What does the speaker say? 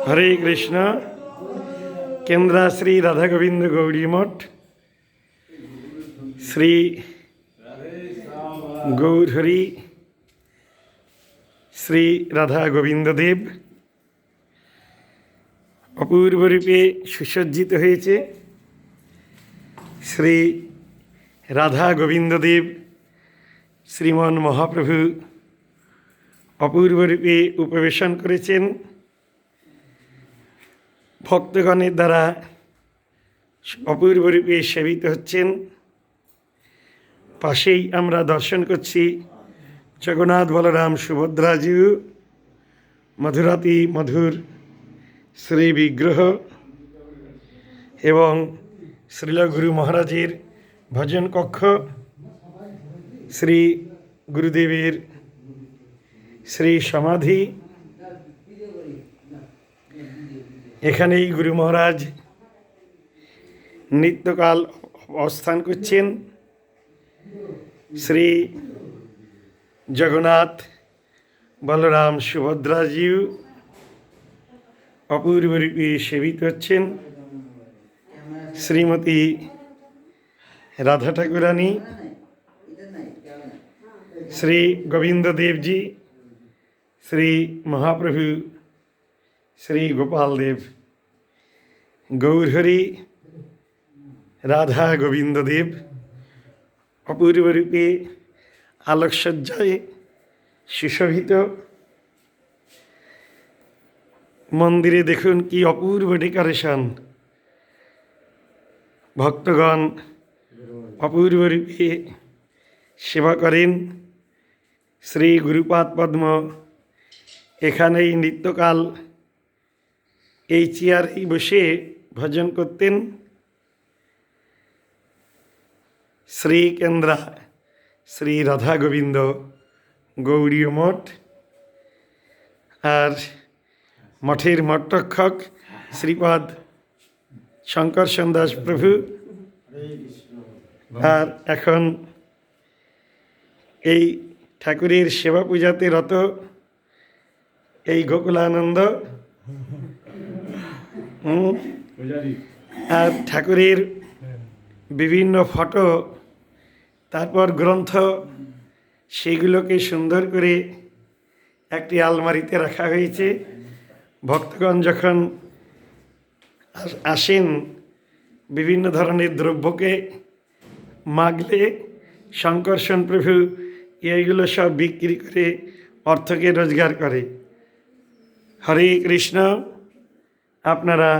হরে কৃষ্ণ। কেন্দ্রা শ্রী রাধা গোবিন্দ গৌরী মঠ, শ্রী গৌরহরি শ্রী রাধা গোবিন্দ দেব অপূর্বরূপে সুসজ্জিত হয়েছে। শ্রী রাধা গোবিন্দ দেব শ্রীমন মহাপ্রভু অপূর্বরূপে উপবেশন করেছেন। ভক্তগণের দ্বারা অপূর্বরূপে সেবিত হচ্ছেন। পাশেই আমরা দর্শন করছি জগন্নাথ বলরাম সুভদ্রাজিউ মধুরাতি মধুর শ্রী বিগ্রহ এবং শ্রীল গুরু মহারাজের ভজন কক্ষ, শ্রী গুরুদেবের শ্রী সমাধি। এখানেই গুরু মহারাজ নিত্যকাল অবস্থান করছেন। শ্রী জগন্নাথ বলরাম সুভদ্রাজিউ অপূর্বরূপে সেবিত হচ্ছেন। শ্রীমতী রাধা ঠাকুরানী, শ্রী গোবিন্দ দেবজি, শ্রী মহাপ্রভু শ্রী গোপাল দেব, গৌরহরি রাধা গোবিন্দ দেব অপূর্বরূপে আলোকসজ্জায় সুশোভিত। মন্দিরে দেখুন কি অপূর্ব ডেকোরেশন। ভক্তগণ অপূর্বরূপে সেবা করেন। শ্রী গুরুপাদ পদ্ম এখানেই নিত্যকাল এই চেয়ারেই বসে ভজন করতেন। শ্রী কেন্দ্রা শ্রী রাধা গোবিন্দ গৌড়ীয় মঠ, আর মঠের মঠরক্ষক শ্রীপাদ শঙ্করসন দাস প্রভু। আর এখন এই ঠাকুরের সেবা পূজাতে রত এই গোকুলানন্দ। আর ঠাকুরের বিভিন্ন ফটো, তারপর গ্রন্থ, সেগুলোকে সুন্দর করে একটি আলমারিতে রাখা হয়েছে। ভক্তগণ যখন আসেন বিভিন্ন ধরনের দ্রব্যকে মাগলে শঙ্করসন প্রভু এইগুলো সব বিক্রি করে অর্থকে রোজগার করে। হরে কৃষ্ণ। আপনারা